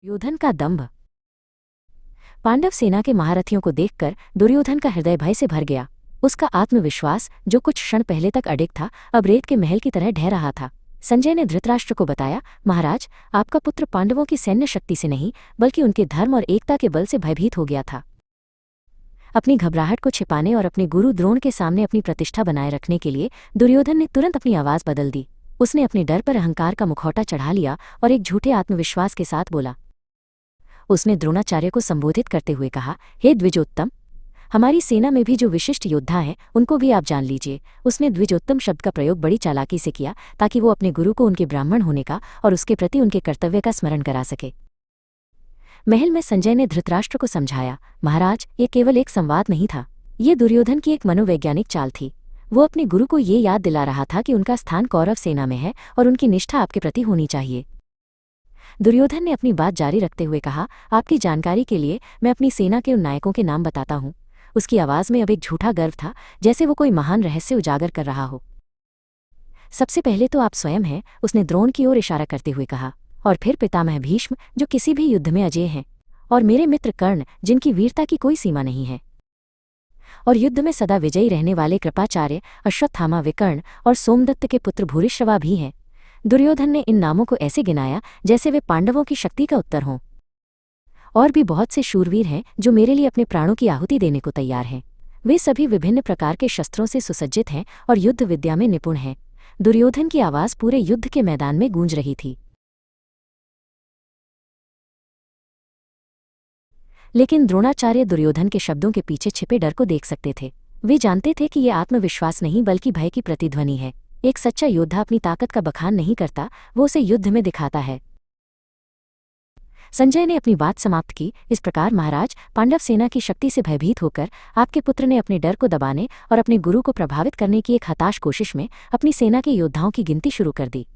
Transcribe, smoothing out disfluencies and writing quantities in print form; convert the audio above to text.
दुर्योधन का दंभ। पांडव सेना के महारथियों को देखकर दुर्योधन का हृदय भय से भर गया। उसका आत्मविश्वास, जो कुछ क्षण पहले तक अडिग था, अब रेत के महल की तरह ढह रहा था। संजय ने धृतराष्ट्र को बताया, महाराज, आपका पुत्र पांडवों की सैन्य शक्ति से नहीं, बल्कि उनके धर्म और एकता के बल से भयभीत हो गया था। अपनी घबराहट को छिपाने और अपने गुरु द्रोण के सामने अपनी प्रतिष्ठा बनाए रखने के लिए दुर्योधन ने तुरंत अपनी आवाज बदल दी। उसने अपने डर पर अहंकार का मुखौटा चढ़ा लिया और एक झूठे आत्मविश्वास के साथ बोला। उसने द्रोणाचार्य को संबोधित करते हुए कहा, हे द्विजोत्तम, हमारी सेना में भी जो विशिष्ट योद्धा हैं उनको भी आप जान लीजिए। उसने द्विजोत्तम शब्द का प्रयोग बड़ी चालाकी से किया ताकि वो अपने गुरु को उनके ब्राह्मण होने का और उसके प्रति उनके कर्तव्य का स्मरण करा सके। महल में संजय ने धृतराष्ट्र को समझाया, महाराज, ये केवल एक संवाद नहीं था, ये दुर्योधन की एक मनोवैज्ञानिक चाल थी। वो अपने गुरु को ये याद दिला रहा था कि उनका स्थान कौरव सेना में है और उनकी निष्ठा आपके प्रति होनी चाहिए। दुर्योधन ने अपनी बात जारी रखते हुए कहा, आपकी जानकारी के लिए मैं अपनी सेना के उन नायकों के नाम बताता हूँ। उसकी आवाज में अब एक झूठा गर्व था, जैसे वो कोई महान रहस्य उजागर कर रहा हो। सबसे पहले तो आप स्वयं हैं, उसने द्रोण की ओर इशारा करते हुए कहा, और फिर पितामह भीष्म, जो किसी भी युद्ध में अजेय हैं, और मेरे मित्र कर्ण, जिनकी वीरता की कोई सीमा नहीं है, और युद्ध में सदा विजयी रहने वाले कृपाचार्य, अश्वत्थामा, विकर्ण और सोमदत्त के पुत्र भूरिश्रवा भी हैं। दुर्योधन ने इन नामों को ऐसे गिनाया जैसे वे पांडवों की शक्ति का उत्तर हों। और भी बहुत से शूरवीर हैं जो मेरे लिए अपने प्राणों की आहुति देने को तैयार हैं। वे सभी विभिन्न प्रकार के शस्त्रों से सुसज्जित हैं और युद्ध विद्या में निपुण हैं। दुर्योधन की आवाज पूरे युद्ध के मैदान में गूंज रही थी। लेकिन द्रोणाचार्य दुर्योधन के शब्दों के पीछे छिपे डर को देख सकते थे। वे जानते थे कि यह आत्मविश्वास नहीं बल्कि भय की प्रतिध्वनि है। एक सच्चा योद्धा अपनी ताकत का बखान नहीं करता, वो उसे युद्ध में दिखाता है। संजय ने अपनी बात समाप्त की, इस प्रकार महाराज, पांडव सेना की शक्ति से भयभीत होकर आपके पुत्र ने अपने डर को दबाने और अपने गुरु को प्रभावित करने की एक हताश कोशिश में अपनी सेना के योद्धाओं की गिनती शुरू कर दी।